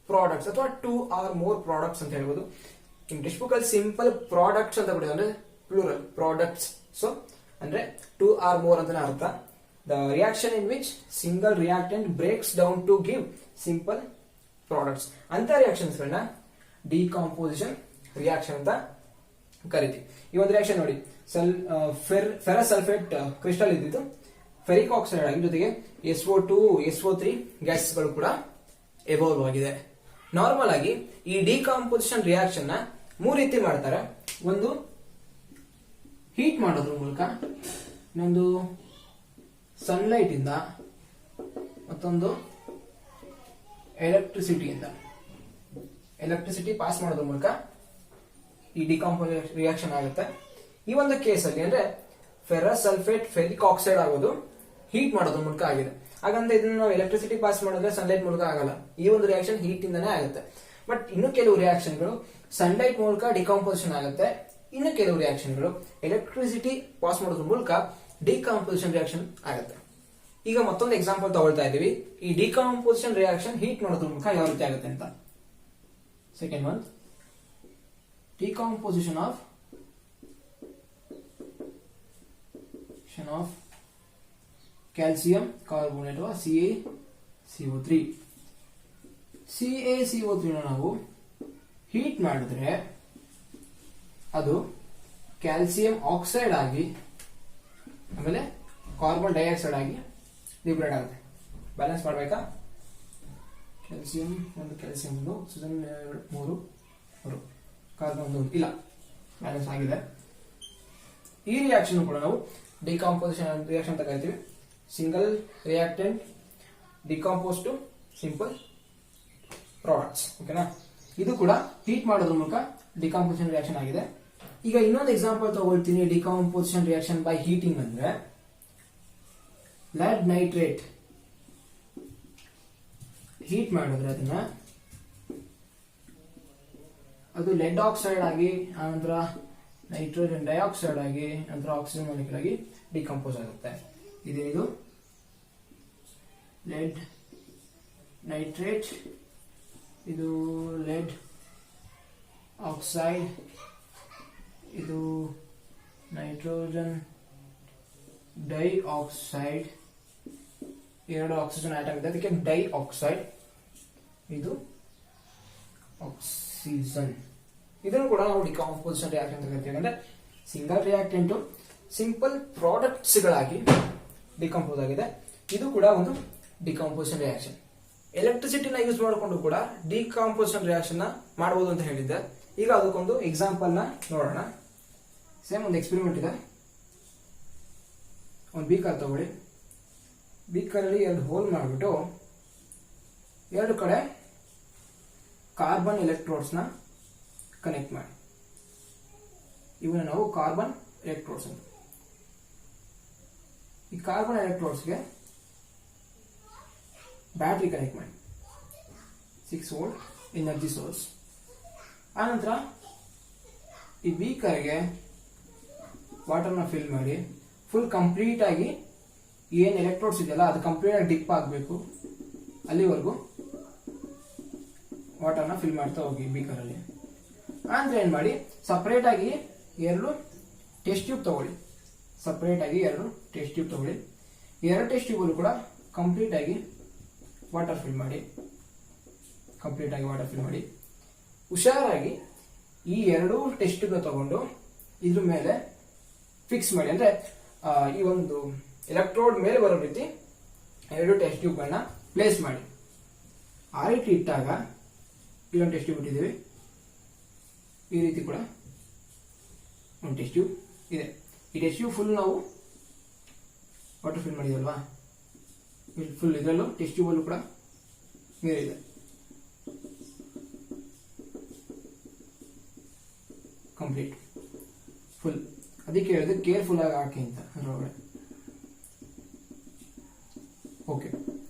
products ಅಥವಾ 2 or more ಪ್ರಾಡಕ್ಟ್ಸ್ ಅಂತ ಹೇಳ್ಬೋದು. ನಿಮ್ ಟೆಕ್ಸ್ಟ್ ಬುಕ್ ಅಲ್ಲಿ ಸಿಂಪಲ್ ಪ್ರಾಡಕ್ಟ್ಸ್ ಅಂತ ಕೊಟ್ಟಿದೆ, ಅಂದ್ರೆ ಪ್ಲೂರಲ್ ಪ್ರಾಡಕ್ಟ್ಸ್. ಸೊ ಅಂದ್ರೆ 2 or more ಅಂತಾನೆ ಅರ್ಥ. The reaction in which single reactant breaks down to give simple products ಅಂತ ರಿಯಾಕ್ಷನ್ಸ್ ಗಳನ್ನ ಡಿಕಾಂಪೋಸಿಷನ್ ರಿಯಾಕ್ಷನ್ ಅಂತ ಕರಿತೀವಿ. ಈ ಒಂದು ರಿಯಾಕ್ಷನ್ ನೋಡಿ, ಫೆರಸ್ ಸಲ್ಫೇಟ್ ಕ್ರಿಸ್ಟಲ್ ಇದ್ದಿದ್ದು ಫೆರಿಕ್ ಆಕ್ಸೈಡ್ ಆಗಿ ಜೊತೆಗೆ SO2 SO3 ಗ್ಯಾಸ್ಗಳು ಕೂಡ ಎವಾಲ್ವ್ ಆಗಿದೆ. ನಾರ್ಮಲ್ ಆಗಿ ಈ ಡಿಕಾಂಪೋಸಿಷನ್ ರಿಯಾಕ್ಷನ್ ನ 3 ರೀತಿ ಮಾಡ್ತಾರೆ. ಒಂದು ಹೀಟ್ ಮಾಡೋದ್ರ ಮೂಲಕ, ಇನ್ನೊಂದು ಸನ್ಲೈಟ್ ಇಂದ, ಮತ್ತೊಂದು ಎಲೆಕ್ಟ್ರಿಸಿಟಿ ಪಾಸ್ ಮಾಡೋದ್ರ ಮೂಲಕ ಈ ಡಿಕಾಂಪೋಸಿಷನ್ ರಿಯಾಕ್ಷನ್ ಆಗುತ್ತೆ. ಈ ಒಂದು ಕೇಸಲ್ಲಿ ಅಂದ್ರೆ ಫೆರಸ್ ಸಲ್ಫೇಟ್ ಫೆರಿಕ್ ಆಕ್ಸೈಡ್ ಆಗೋದು ಹೀಟ್ ಮಾಡೋದ್ರ ಮೂಲಕ ಆಗಿದೆ. ಹಾಗಂತ ಇದನ್ನ ನಾವು ಎಲೆಕ್ಟ್ರಿಸಿಟಿ ಪಾಸ್ ಮಾಡಿದ್ರೆ ಸನ್ಲೈಟ್ ಮೂಲಕ ಆಗಲ್ಲ. ಈ ಒಂದು ರಿಯಾಕ್ಷನ್ ಹೀಟ್ ಇಂದಾನೆ ಆಗುತ್ತೆ. ಬಟ್ ಇನ್ನು ಕೆಲವು ರಿಯಾಕ್ಷನ್ಗಳು ಸನ್ಲೈಟ್ ಮೂಲಕ ಡಿಕಾಂಪೋಸಿಷನ್ ಆಗುತ್ತೆ. ಇನ್ನು ಕೆಲವು ರಿಯಾಕ್ಷನ್ಗಳು ಎಲೆಕ್ಟ್ರಿಸಿಟಿ ಪಾಸ್ ಮಾಡೋದ್ರ ಮೂಲಕ ಡಿಕಾಂಪೋಸಿಷನ್ ರಿಯಾಕ್ಷನ್ ಆಗುತ್ತೆ. ಈಗ ಮತ್ತೊಂದು ಎಕ್ಸಾಂಪಲ್ ತಗೊಳ್ತಾ ಇದೀವಿ, ಈ ಡಿಕಾಂಪೋಸಿಷನ್ ರಿಯಾಕ್ಷನ್ ಹೀಟ್ ಮಾಡೋದ್ರ ಮೂಲಕ ಯಾವ ರೀತಿ ಆಗುತ್ತೆ ಅಂತ. Second one, decomposition of calcium carbonate ಅಥವಾ CaCO3. CaCO3 ನಾವು ಹೀಟ್ ಮಾಡಿದ್ರೆ ಅದು ಕ್ಯಾಲ್ಸಿಯಂ ಆಕ್ಸೈಡ್ ಆಗಿ ಆಮೇಲೆ ಕಾರ್ಬನ್ ಡೈಆಕ್ಸೈಡ್ ಆಗಿ ಲಿಬ್ರೇಟ್ ಆಗುತ್ತೆ. ಬ್ಯಾಲೆನ್ಸ್ ಮಾಡಬೇಕಾ? ಕ್ಯಾಲ್ಸಿಯಂ ಒಂದು ಆಕ್ಸಿಜನ್ 3 ಕಾರ್ಬನ್ 1 ಇಲ್ಲ, ಬ್ಯಾಲೆನ್ಸ್ ಆಗಿದೆ. ಈ ರಿಯಾಕ್ಷನ್ ಕೂಡ ನಾವು ಡಿಕಾಂಪೋಸಿಷನ್ ರಿಯಾಕ್ಷನ್ ಅಂತ ಕರಿತೀವಿ. Single reactant decompose to simple products. ಓಕೆನಾ? ಇದು ಕೂಡ ಹೀಟ್ ಮಾಡೋದ್ರ ಮೂಲಕ ಡಿಕಾಂಪೋಸಿಷನ್ ರಿಯಾಕ್ಷನ್ ಆಗಿದೆ. ಈಗ ಇನ್ನೊಂದು ಎಕ್ಸಾಂಪಲ್ ತಗೊಳ್ತೀನಿ, ಡಿಕಾಂಪೋಸಿಷನ್ ರಿಯಾಕ್ಷನ್ ಬೈ ಹೀಟಿಂಗ್ ಅಂದ್ರೆ ಲೆಡ್ ನೈಟ್ರೇಟ್ ಹೀಟ್ ಮಾಡಿದ್ರೆ ಅದನ್ನ ಅದು ಲೆಡ್ ಆಕ್ಸೈಡ್ ಆಗಿ ಆನಂತರ ನೈಟ್ರೋಜನ್ ಡೈಆಕ್ಸೈಡ್ ಆಗಿ ನಂತರ ಆಕ್ಸಿಜನ್ ಮಾಲಿಕ್ಯೂಲ್ ಆಗಿ ಡಿಕಂಪೋಸ್ ಆಗುತ್ತೆ. ಇದೇನಿದು ಲೆಡ್ ನೈಟ್ರೇಟ್, ಇದು ಲೆಡ್ ಆಕ್ಸೈಡ್, ಇದು ನೈಟ್ರೋಜನ್ ಡೈಆಕ್ಸೈಡ್, 2 ಆಕ್ಸಿಜನ್ ಆಟಮ್ ಇದೆ ಅದಕ್ಕೆ ಡೈಆಕ್ಸೈಡ್, ಇದು ಆಕ್ಸಿಜನ್. ಇದನ್ನು ಕೂಡ ನಾವು ಡಿಕಾಂಪೋಸಿಷನ್ ರಿಯಾಕ್ಷನ್ ಅಂತ ಕರಿತೀವಿ. ಅಂದ್ರೆ ಸಿಂಗಲ್ ರಿಯಾಕ್ಟೆಂಟ್ ಸಿಂಪಲ್ ಪ್ರಾಡಕ್ಟ್ಸ್ ಗಳಾಗಿ ಡಿಕಂಪೋಸ್ ಆಗಿದೆ. ಇದು ಕೂಡ ಒಂದು ಡಿಕಾಂಪೋಸಿಷನ್ ರಿಯಾಕ್ಷನ್. ಎಲೆಕ್ಟ್ರಿಸಿಟಿನ ಯೂಸ್ ಮಾಡಿಕೊಂಡು ಕೂಡ ಡಿಕಾಂಪೋಸಿಷನ್ ರಿಯಾಕ್ಷನ್ ನ ಮಾಡಬಹುದು ಅಂತ ಹೇಳಿದ್ದೆ. ಈಗ ಅದಕ್ಕೊಂದು ಎಕ್ಸಾಂಪಲ್ ನ ನೋಡೋಣ. ಸೇಮ್ ಒಂದು ಎಕ್ಸ್ಪೆರಿಮೆಂಟ್ ಇದೆ. ಒಂದು ಬೀಕರ್ ತಗೊಳ್ಳಿ. ಬೀಕರ್ ಅಲ್ಲಿ 2 ಹೋಲ್ ಮಾಡಿಬಿಟ್ಟು 2 ಕಡೆ ಕಾರ್ಬನ್ ಎಲೆಕ್ಟ್ರೋಡ್ಸ್ ನ ಕನೆಕ್ಟ್ ಮಾಡಿ. ಇವನ್ನ ನಾವು ಕಾರ್ಬನ್ ಎಲೆಕ್ಟ್ರೋಡ್ಸ್ ಅಂತ. ಈ ಕಾರ್ಬನ್ ಎಲೆಕ್ಟ್ರೋಡ್ಸ್ಗೆ ಬ್ಯಾಟರಿ ಕನೆಕ್ಟ್ ಮಾಡಿ, 6 ವೋಲ್ಟ್ ಎನರ್ಜಿ ಸೋರ್ಸ್. ಆನಂತರ ಈ ಬೀಕರ್ಗೆ ವಾಟರ್ನ ಫಿಲ್ ಮಾಡಿ ಫುಲ್ ಕಂಪ್ಲೀಟ್ ಆಗಿ ಏನ್ ಎಲೆಕ್ಟ್ರೋಡ್ಸ್ ಇದೆಯಲ್ಲ ಅದು ಕಂಪ್ಲೀಟ್ ಆಗಿ ಡಿಪ್ ಆಗಬೇಕು. ಅಲ್ಲಿವರೆಗೂ ವಾಟರ್ನ ಫಿಲ್ ಮಾಡ್ತಾ ಹೋಗಿ ಬೀಕರ್ ಅಲ್ಲಿ. ಅಂದ್ರೆ ಏನ್ ಮಾಡಿ, ಸಪರೇಟ್ ಆಗಿ 2 ಟೆಸ್ಟ್ ಟ್ಯೂಬ್ ತಗೊಳ್ಳಿ. ಸಪರೇಟ್ ಆಗಿ 2 ಟೆಸ್ಟ್ ಟ್ಯೂಬ್ ತಗೊಳ್ಳಿ. 2 ಟೆಸ್ಟ್ ಟ್ಯೂಬ್ ಅಲ್ಲೂ ಕೂಡ ಕಂಪ್ಲೀಟ್ ಆಗಿ ವಾಟರ್ ಫಿಲ್ ಮಾಡಿ. ಹುಷಾರಾಗಿ ಈ 2 ಟೆಸ್ಟ್ ಟ್ಯೂಬ್ ತಗೊಂಡು ಇದ್ರ ಮೇಲೆ ಫಿಕ್ಸ್ ಮಾಡಿ. ಅಂದ್ರೆ ಈ ಒಂದು ಎಲೆಕ್ಟ್ರೋಡ್ ಮೇಲೆ ಬರೋ ರೀತಿ 2 ಟೆಸ್ಟ್ ಟ್ಯೂಬ್ ಗಳನ್ನ ಪ್ಲೇಸ್ ಮಾಡಿ. ಆ ರೀತಿ ಇಟ್ಟಾಗ ಇಲ್ಲೊಂದು ಟೆಸ್ಟ್ ಟ್ಯೂಬ್ ಇಟ್ಟಿದ್ದೀವಿ, ಈ ರೀತಿ ಕೂಡ ಒಂದು ಟೆಸ್ಟ್ ಟ್ಯೂಬ್ ಇದೆ. ಈ ಟೆಸ್ಟ್ ಟ್ಯೂಬ್ ಫುಲ್ ನಾವು ವಾಟರ್ ಫಿಲ್ ಮಾಡಿದಲ್ವಾ, ಫುಲ್ ಇದರಲ್ಲೂ ಟೆಸ್ಟ್ ಟ್ಯೂಬ್ ಅಲ್ಲೂ ಕೂಡ ನೀರಿದೆ. Complete full. ಅದಕ್ಕೆ ಹೇಳಿದ್ರೆ ಕೇರ್ಫುಲ್ ಆಗಿ ಹಾಕಿ ಅಂತ ಅದರೊಳಗಡೆ. ಓಕೆ,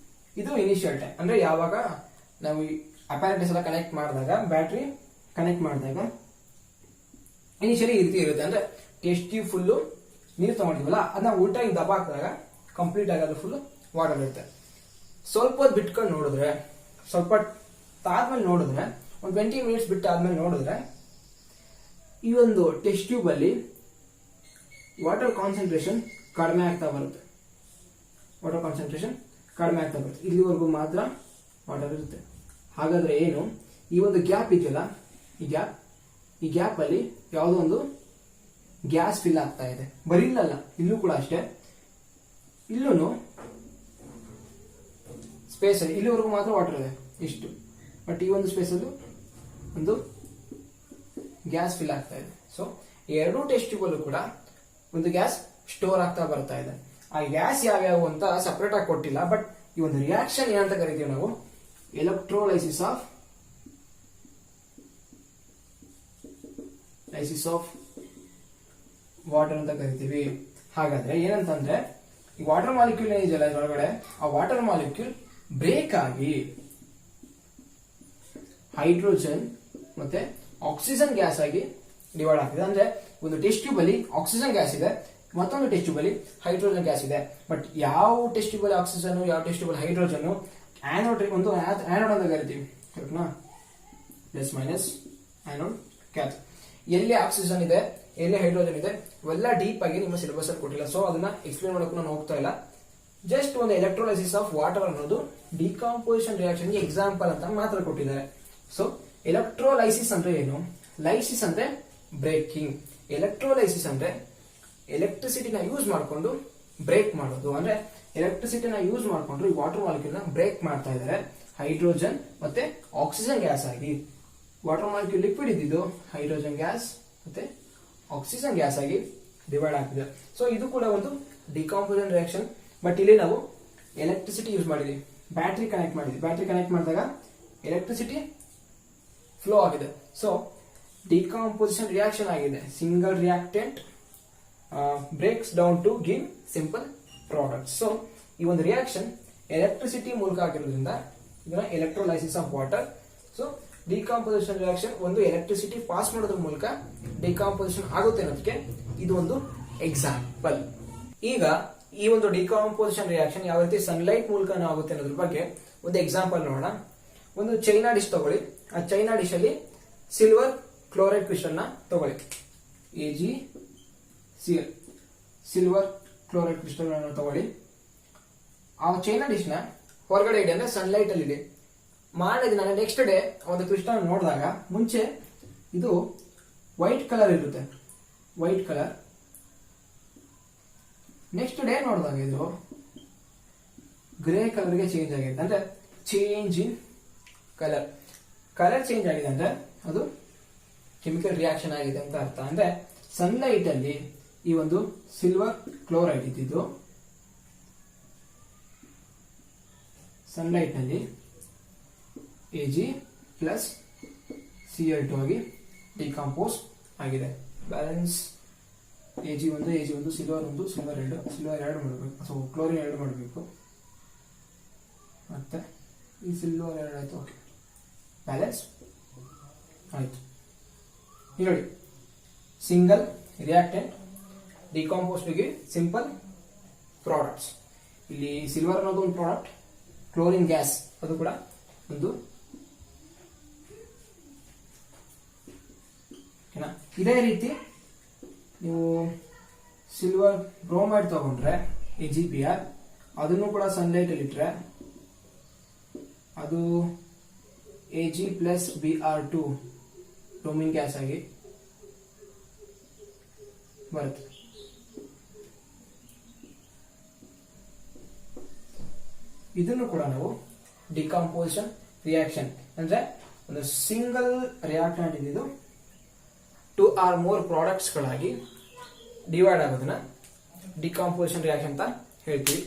ಇದು ಇನಿಷಿಯಲ್ ಟೈಮ್. ಅಂದ್ರೆ ಯಾವಾಗ ನಾವು ಅಪ್ಯಾರೆಟಸ್ ಎಲ್ಲ ಕನೆಕ್ಟ್ ಮಾಡಿದಾಗ, ಬ್ಯಾಟ್ರಿ ಕನೆಕ್ಟ್ ಮಾಡಿದಾಗ ಇನಿಷಿಯಲಿ ಈ ರೀತಿ ಇರುತ್ತೆ. ಅಂದ್ರೆ ಟೆಸ್ಟ್ ಟ್ಯೂಬ್ ಫುಲ್ಲು ನೀರು ತಗೊಂಡಿವಲ್ಲ ಅದನ್ನ ಉಲ್ಟಾ ಹಿಂಗೆ ದಬ ಹಾಕಿದಾಗ ಕಂಪ್ಲೀಟ್ ಆಗಿ ಅದು ಫುಲ್ ವಾಟರ್ ಇರುತ್ತೆ. ಸ್ವಲ್ಪ ಹೊತ್ತು ಬಿಟ್ಕೊಂಡು ನೋಡಿದ್ರೆ ಸ್ವಲ್ಪ ಆದ್ಮೇಲೆ ನೋಡಿದ್ರೆ ಒಂದು 20 ಮಿನಿಟ್ಸ್ ಬಿಟ್ಟು ಆದ್ಮೇಲೆ ನೋಡಿದ್ರೆ ಈ ಒಂದು ಟೆಸ್ಟ್ ಟ್ಯೂಬ್ ಅಲ್ಲಿ ವಾಟರ್ ಕಾನ್ಸಂಟ್ರೇಷನ್ ಕಡಿಮೆ ಆಗ್ತಾ ಬರುತ್ತೆ. ವಾಟರ್ ಕಾನ್ಸಂಟ್ರೇಷನ್ ಕಡಿಮೆ ಆಗ್ತಾ ಬರುತ್ತೆ, ಇಲ್ಲಿವರೆಗೂ ಮಾತ್ರ ವಾಟರ್ ಇರುತ್ತೆ. ಹಾಗಾದ್ರೆ ಏನು, ಈ ಒಂದು ಗ್ಯಾಪ್ ಇದೆಯಲ್ಲ, ಈ ಗ್ಯಾಪ್ ಅಲ್ಲಿ ಯಾವುದೋ ಒಂದು ಗ್ಯಾಸ್ ಫಿಲ್ ಆಗ್ತಾ ಇದೆ. ಬರೀ ಇಲ್ಲಲ್ಲ, ಇಲ್ಲೂ ಕೂಡ ಅಷ್ಟೇ, ಇಲ್ಲೂ ಸ್ಪೇಸ್ ಅಲ್ಲಿ ಇಲ್ಲಿವರೆಗೂ ಮಾತ್ರ ವಾಟರ್ ಇದೆ ಇಷ್ಟು, ಬಟ್ ಈ ಒಂದು ಸ್ಪೇಸ್ ಅಲ್ಲೂ ಒಂದು ಗ್ಯಾಸ್ ಫಿಲ್ ಆಗ್ತಾ ಇದೆ. ಸೊ ಎರಡೂ ಟೆಸ್ಟ್ ಟ್ಯೂಬ್ ಅಲ್ಲೂ ಕೂಡ ಒಂದು ಗ್ಯಾಸ್ ಸ್ಟೋರ್ ಆಗ್ತಾ ಬರ್ತಾ ಇದೆ. ಆ ಗ್ಯಾಸ್ ಯಾವ್ಯಾವು ಅಂತ ಸಪರೇಟ್ ಆಗಿ ಕೊಟ್ಟಿಲ್ಲ, ಬಟ್ ಈ ಒಂದು ರಿಯಾಕ್ಷನ್ ಏನಂತ ಕರಿತೀವಿ ನಾವು, ಎಲೆಕ್ಟ್ರೋಲೈಸಿಸ್ ಆಫ್ ವಾಟರ್ ಅಂತ ಕರಿತೀವಿ. ಹಾಗಾದ್ರೆ ಏನಂತಂದ್ರೆ ಈ ವಾಟರ್ ಮಾಲಿಕ್ಯೂಲ್ ಏನಿದೆಯಲ್ಲ ಇದರೊಳಗಡೆ, ಆ ವಾಟರ್ ಮಾಲಿಕ್ಯೂಲ್ ಬ್ರೇಕ್ ಆಗಿ ಹೈಡ್ರೋಜನ್ ಮತ್ತೆ ಆಕ್ಸಿಜನ್ ಗ್ಯಾಸ್ ಆಗಿ ಡಿವೈಡ್ ಆಗ್ತಿದೆ. ಅಂದ್ರೆ ಒಂದು ಟೆಸ್ಟ್ ಟ್ಯೂಬ್ ಅಲ್ಲಿ ಆಕ್ಸಿಜನ್ ಗ್ಯಾಸ್ ಇದೆ, ಮತ್ತೊಂದು ಟೆಸ್ಟ್ ಟ್ಯೂಬ್ ಅಲ್ಲಿ ಹೈಡ್ರೋಜನ್ ಗ್ಯಾಸ್ ಇದೆ. ಬಟ್ ಯಾವ ಟೆಸ್ಟ್ ಟ್ಯೂಬ್ ಅಲ್ಲಿ ಆಕ್ಸಿಜನ್, ಯಾವ ಟೆಸ್ಟ್ ಟ್ಯೂಬ್ ಅಲ್ಲಿ ಹೈಡ್ರೋಜನ್, ಆನೋಡ್ ಒಂದು ಆನೋಡ್ ಅಂತ ಕರಿತೀವಿ, ಕರೆಕ್ಟ್ನಾ? Plus minus anode cathode. ಎಲ್ಲಿ ಆಕ್ಸಿಜನ್ ಇದೆ, ಎಲ್ಲಿ ಹೈಡ್ರೋಜನ್ ಇದೆ, ಇವೆಲ್ಲ ಡೀಪ್ ಆಗಿ ನಿಮ್ಮ ಸಿಲೆಬಸ್ ಅಲ್ಲಿ ಕೊಟ್ಟಿಲ್ಲ, ಸೊ ಅದನ್ನ ಎಕ್ಸ್ಪ್ಲೇನ್ ಮಾಡೋಕೆ ನಾನು ಹೋಗ್ತಾ ಇಲ್ಲ. ಜಸ್ಟ್ ಒಂದು ಎಲೆಕ್ಟ್ರೋಲೈಸಿಸ್ ಆಫ್ ವಾಟರ್ ಅನ್ನೋದು ಡಿಕಾಂಪೋಸಿಷನ್ ರಿಯಾಕ್ಷನ್ ಗೆ ಎಕ್ಸಾಂಪಲ್ ಅಂತ ಮಾತ್ರ ಕೊಟ್ಟಿದ್ದಾರೆ. ಸೊ ಎಲೆಕ್ಟ್ರೋಲೈಸಿಸ್ ಅಂದ್ರೆ ಏನು? ಲೈಸಿಸ್ ಅಂದ್ರೆ ಬ್ರೇಕಿಂಗ್, ಎಲೆಕ್ಟ್ರೋಲೈಸಿಸ್ ಅಂದ್ರೆ ಎಲೆಕ್ಟ್ರಿಸಿಟಿನ ಯೂಸ್ ಮಾಡಿಕೊಂಡು ಬ್ರೇಕ್ ಮಾಡೋದು. ಅಂದ್ರೆ ಎಲೆಕ್ಟ್ರಿಸಿಟಿನ ಯೂಸ್ ಮಾಡಿಕೊಂಡು ಈ ವಾಟರ್ ಮಾಲಿಕ್ಯೂಲ್ ನ ಬ್ರೇಕ್ ಮಾಡ್ತಾ ಇದ್ದಾರೆ ಹೈಡ್ರೋಜನ್ ಮತ್ತೆ ಆಕ್ಸಿಜನ್ ಗ್ಯಾಸ್ ಆಗಿ. ವಾಟರ್ ಮಾಲಿಕ್ಯೂಲ್ ಲಿಕ್ವಿಡ್ ಇದ್ದಿದ್ದು ಹೈಡ್ರೋಜನ್ ಗ್ಯಾಸ್ ಮತ್ತೆ ಆಕ್ಸಿಜನ್ ಗ್ಯಾಸ್ ಆಗಿ ಡಿವೈಡ್ ಆಗ್ತಿದೆ. ಸೊ ಇದು ಕೂಡ ಒಂದು ಡಿಕಾಂಪೋಸಿಷನ್ ರಿಯಾಕ್ಷನ್. ಬಟ್ ಇಲ್ಲಿ ನಾವು ಎಲೆಕ್ಟ್ರಿಸಿಟಿ ಯೂಸ್ ಮಾಡಿದ್ವಿ, ಬ್ಯಾಟ್ರಿ ಕನೆಕ್ಟ್ ಮಾಡಿದ್ವಿ. ಬ್ಯಾಟ್ರಿ ಕನೆಕ್ಟ್ ಮಾಡಿದಾಗ ಎಲೆಕ್ಟ್ರಿಸಿಟಿ ಫ್ಲೋ ಆಗಿದೆ. ಸೊ ಡಿಕಾಂಪೋಸಿಷನ್ ರಿಯಾಕ್ಷನ್ ಆಗಿದೆ. Single reactant breaks down to give simple product. So ಈ ಒಂದು ರಿಯಾಕ್ಷನ್ ಎಲೆಕ್ಟ್ರಿಸಿಟಿ ಮೂಲಕ ಆಗಿರೋದ್ರಿಂದ ಇದನ್ನ electrolysis of water. So decomposition reaction ಒಂದು ಎಲೆಕ್ಟ್ರಿಸಿಟಿ ಪಾಸ್ ಮಾಡೋದ್ರ ಮೂಲಕ ಡಿಕಾಂಪೋಸಿಷನ್ ಆಗುತ್ತೆ ಅನ್ನೋದಕ್ಕೆ ಇದು ಒಂದು ಎಕ್ಸಾಂಪಲ್. ಈಗ ಈ ಒಂದು ಡಿಕಾಂಪೋಸಿಷನ್ ರಿಯಾಕ್ಷನ್ ಯಾವ ರೀತಿ ಸನ್ಲೈಟ್ ಮೂಲಕ ಆಗುತ್ತೆ ಅನ್ನೋದ್ರ ಬಗ್ಗೆ ಒಂದು ಎಕ್ಸಾಂಪಲ್ ನೋಡೋಣ. ಒಂದು ಚೈನಾ ಡಿಶ್ ತಗೊಳ್ಳಿ. ಆ ಚೈನಾ ಡಿಶ್ ಅಲ್ಲಿ ಸಿಲ್ವರ್ ಕ್ಲೋರೈಡ್ ಕ್ರಿಸ್ಟಲ್ ನ ತಗೊಳ್ಳಿ, AgCl ಸಿಲ್ವರ್ ಕ್ಲೋರೈಡ್ ಕ್ರಿಸ್ಟಲ್ ಅನ್ನು ತಗೊಳ್ಳಿ. ಆ ಚೈನಾ ಡಿಶ್ ನ ಹೊರಗಡೆ ಇದೆ ಅಂದ್ರೆ ಸನ್ಲೈಟ್ ಅಲ್ಲಿ ಇದೆ. ಮಾಡಿದ ನಾನು ನೆಕ್ಸ್ಟ್ ಡೇ ಒಂದು ಕ್ರಿಸ್ಟಲ್ ನೋಡಿದಾಗ ಮುಂಚೆ ಇದು ವೈಟ್ ಕಲರ್ ಇರುತ್ತೆ, ವೈಟ್ ಕಲರ್. ನೆಕ್ಸ್ಟ್ ಡೇ ನೋಡಿದಾಗ ಇದು ಗ್ರೇ ಕಲರ್ಗೆ ಚೇಂಜ್ ಆಗಿದೆ. ಅಂದ್ರೆ change in colour. Colour change ಆಗಿದೆ ಅಂದ್ರೆ ಅದು ಕೆಮಿಕಲ್ ರಿಯಾಕ್ಷನ್ ಆಗಿದೆ ಅಂತ ಅರ್ಥ. ಅಂದ್ರೆ ಸನ್ಲೈಟ್ ಅಲ್ಲಿ ಈ ಒಂದು ಸಿಲ್ವರ್ ಕ್ಲೋರೈಡ್ ಇದ್ದಿದ್ದು ಸನ್ಲೈಟ್ ನಲ್ಲಿ Ag ಪ್ಲಸ್ Cl2 ಆಗಿ ಡಿಕಾಂಪೋಸ್ ಆಗಿದೆ. ಬ್ಯಾಲೆನ್ಸ್ Ag ಒಂದು ಸಿಲ್ವರ್ ಒಂದು ಸಿಲ್ವರ್ ಎರಡು ಮಾಡಬೇಕು. ಸೊ ಕ್ಲೋರಿನ್ 2 ಮಾಡಬೇಕು, ಮತ್ತೆ ಈ ಸಿಲ್ವರ್ 2 ಆಯ್ತು. ಓಕೆ, ಬ್ಯಾಲೆನ್ಸ್ ಆಯ್ತು. ಈಗ ನೋಡಿ, single reactant decompose to give simple products. ಇಲ್ಲಿ ಸಿಲ್ವರ್ ಅನ್ನೋದು ಒಂದು ಪ್ರಾಡಕ್ಟ್, ಕ್ಲೋರಿನ್ ಗ್ಯಾಸ್ ಅದು ಕೂಡ ಒಂದು. ಇದೇ ರೀತಿ ನೀವು ಸಿಲ್ವರ್ ಬ್ರೋಮೈಡ್ ತಗೊಂಡ್ರೆ AgBr, ಅದನ್ನು ಕೂಡ ಸನ್ಲೈಟ್ ಅಲ್ಲಿ ಇಟ್ರೆ ಅದು Ag plus Br2 bromine gas ಆಗಿ ಬರುತ್ತೆ. ಇದನ್ನು ಕೂಡ ನಾವು ಡಿಕಾಂಪೋಸಿಷನ್ ರಿಯಾಕ್ಷನ್ ಅಂದ್ರೆ ಒಂದು ಸಿಂಗಲ್ ರಿಯಾಕ್ಟೆಂಟ್ ಇದ್ದು 2 or more ಪ್ರಾಡಕ್ಟ್ಸ್ ಗಳಾಗಿ ಡಿವೈಡ್ ಆಗೋದನ್ನ ಡಿಕಾಂಪೋಸಿಷನ್ ರಿಯಾಕ್ಷನ್ ಅಂತ ಹೇಳ್ತೀವಿ.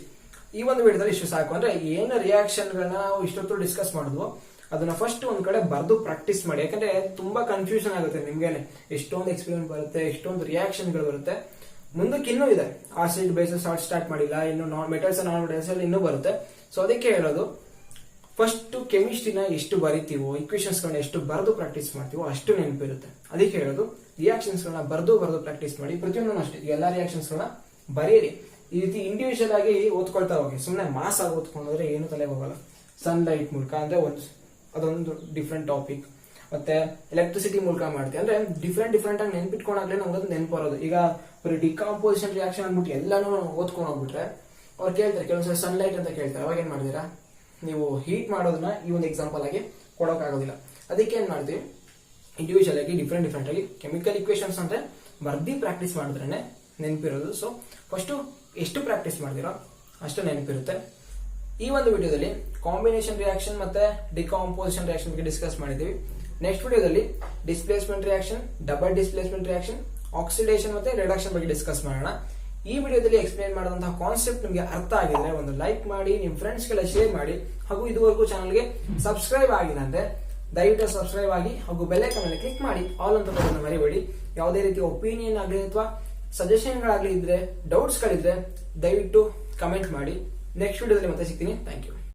ಈ ಒಂದು ವಿಡಿಯೋದಲ್ಲಿ ಇಷ್ಟು ಸಾಕು. ಅಂದ್ರೆ ಏನು ರಿಯಾಕ್ಷನ್ ಗಳನ್ನ ನಾವು ಇಷ್ಟೊತ್ತು ಡಿಸ್ಕಸ್ ಮಾಡಿದ್ವು ಅದನ್ನ ಫಸ್ಟ್ ಒಂದ್ ಕಡೆ ಬರೆದು ಪ್ರಾಕ್ಟೀಸ್ ಮಾಡಿ. ಯಾಕಂದ್ರೆ ತುಂಬಾ ಕನ್ಫ್ಯೂಷನ್ ಆಗುತ್ತೆ ನಿಮ್ಗೇನೆ, ಎಷ್ಟೊಂದು ಎಕ್ಸ್ಪೆರಿಮೆಂಟ್ ಬರುತ್ತೆ, ಎಷ್ಟೊಂದು ರಿಯಾಕ್ಷನ್ ಗಳು ಬರುತ್ತೆ. ಮುಂದಕ್ಕೆ ಇನ್ನೂ ಇದೆ, ಆಸಿಡ್ ಬೇಸಸ್ ಸಾಲ್ಟ್ ಸ್ಟಾರ್ಟ್ ಮಾಡಿಲ್ಲ, ಇನ್ನು ಮೆಟಲ್ಸ್ ನಾನ್ ಮೆಟಲ್ಸ್ ಇನ್ನೂ ಬರುತ್ತೆ. ಸೊ ಅದಕ್ಕೆ ಹೇಳೋದು, ಫಸ್ಟ್ ಕೆಮಿಸ್ಟ್ರಿನ ಎಷ್ಟು ಬರಿತೀವೋ, ಇಕ್ವೇಶನ್ಸ್ ಗಳನ್ನ ಎಷ್ಟು ಬರೆದು ಪ್ರಾಕ್ಟೀಸ್ ಮಾಡ್ತೀವೋ ಅಷ್ಟು ನೆನಪಿರುತ್ತೆ. ಅದಕ್ಕೆ ಹೇಳೋದು, ರಿಯಾಕ್ಷನ್ಸ್ ಗಳನ್ನ ಬರೆದು ಪ್ರಾಕ್ಟೀಸ್ ಮಾಡಿ. ಪ್ರತಿಯೊಂದನ್ನು ಅಷ್ಟೇ, ಎಲ್ಲಾ ರಿಯಾಕ್ಷನ್ಸ್ ಗಳನ್ನ ಬರೀರಿ. ಈ ರೀತಿ ಇಂಡಿವಿಜುವಲ್ ಆಗಿ ಓದ್ಕೊಳ್ತಾ ಹೋಗಿ. ಸುಮ್ಮನೆ ಮಾಸ್ ಆಗಿ ಓದ್ಕೊಂಡ್ರೆ ಏನು ತಲೆ ಹೋಗಲ್ಲ. ಸನ್ಲೈಟ್ ಮೂಲಕ ಅಂದ್ರೆ ಒಂದು ಅದೊಂದು ಡಿಫ್ರೆಂಟ್ ಟಾಪಿಕ್. ಮತ್ತೆ ಎಲೆಕ್ಟ್ರಿಸಿಟಿ ಮೂಲಕ ಮಾಡ್ತೀವಿ ಅಂದ್ರೆ ಡಿಫ್ರೆಂಟ್ ಆಗಿ ನೆನ್ಪಿಟ್ಕೊಂಡಾಗ್ಲೇ ನಮ್ಗದು ನೆನಪು ಬರೋದು. ಈಗ ಬರೀ ಡಿಕಾಂಪೋಸಿಷನ್ ರಿಯಾಕ್ಷನ್ ಅಂದ್ಬಿಟ್ಟು ಎಲ್ಲಾನು ಓದ್ಕೊಂಡು ಹೋಗ್ಬಿಟ್ರೆ ಅವ್ರು ಕೇಳ್ತಾರೆ, ಕೆಲವೊಂದ್ಸಲ ಸನ್ಲೈಟ್ ಅಂತ ಕೇಳ್ತಾರೆ, ಅವಾಗ ಏನ್ ಮಾಡ್ತೀರಾ ನೀವು ಹೀಟ್ ಮಾಡೋದನ್ನ ಈ ಒಂದು ಎಕ್ಸಾಂಪಲ್ ಆಗಿ ಕೊಡೋಕ್ಕಾಗೋದಿಲ್ಲ. ಅದಕ್ಕೆ ಏನ್ ಮಾಡ್ತೀವಿ, ಇಂಡಿವಿಜುವಲ್ ಆಗಿ ಡಿಫ್ರೆಂಟ್ ಆಗಿ ಕೆಮಿಕಲ್ ಇಕ್ವೇಶನ್ಸ್ ಅಂದ್ರೆ ಬರ್ದಿ ಪ್ರಾಕ್ಟೀಸ್ ಮಾಡಿದ್ರೇನೆ ನೆನಪಿರೋದು. ಸೊ ಫಸ್ಟ್ ಎಷ್ಟು ಪ್ರಾಕ್ಟೀಸ್ ಮಾಡ್ತೀರೋ ಅಷ್ಟು ನೆನಪಿರುತ್ತೆ. ಈ ಒಂದು ವಿಡಿಯೋದಲ್ಲಿ ಕಾಂಬಿನೇಷನ್ ರಿಯಾಕ್ಷನ್ ಮತ್ತೆ ಡಿಕಾಂಪೋಸಿಷನ್ ರಿಯಾಕ್ಷನ್ ಬಗ್ಗೆ ಡಿಸ್ಕಸ್ ಮಾಡಿದ್ದೀವಿ. ನೆಕ್ಸ್ಟ್ ವಿಡಿಯೋದಲ್ಲಿ displacement reaction, double displacement reaction, oxidation ಮತ್ತೆ ರಿಡಕ್ಷನ್ ಬಗ್ಗೆ ಡಿಸ್ಕಸ್ ಮಾಡೋಣ. ಈ ವಿಡಿಯೋದಲ್ಲಿ ಎಕ್ಸ್ಪ್ಲೇನ್ ಮಾಡಿದಂತಹ ಕಾನ್ಸೆಪ್ಟ್ ನಿಮಗೆ ಅರ್ಥ ಆಗಿದ್ರೆ ಒಂದು ಲೈಕ್ ಮಾಡಿ, ನಿಮ್ ಫ್ರೆಂಡ್ಸ್ಗೆಲ್ಲ ಶೇರ್ ಮಾಡಿ, ಹಾಗೂ ಇದುವರೆಗೂ ಚಾನಲ್ಗೆ ಸಬ್ಸ್ಕ್ರೈಬ್ ಆಗಿಲ್ಲ ಅಂದ್ರೆ ದಯವಿಟ್ಟು ಸಬ್ಸ್ಕ್ರೈಬ್ ಆಗಿ ಹಾಗೂ ಬೆಲ್ ಐಕಾನ್ ಮೇಲೆ ಕ್ಲಿಕ್ ಮಾಡಿ ಆಲ್ ಅಂತ ಬರೋದನ್ನ ಮರಿಬೇಡಿ. ಯಾವುದೇ ರೀತಿ ಒಪಿನಿಯನ್ ಆಗಲಿ ಅಥವಾ ಸಜೆಷನ್ಗಳಾಗಲಿ ಇದ್ರೆ, ಡೌಟ್ಸ್ಗಳಿದ್ರೆ ದಯವಿಟ್ಟು ಕಮೆಂಟ್ ಮಾಡಿ. ನೆಕ್ಸ್ಟ್ ವಿಡಿಯೋದಲ್ಲಿ ಮತ್ತೆ ಸಿಗ್ತೀನಿ. Thank you.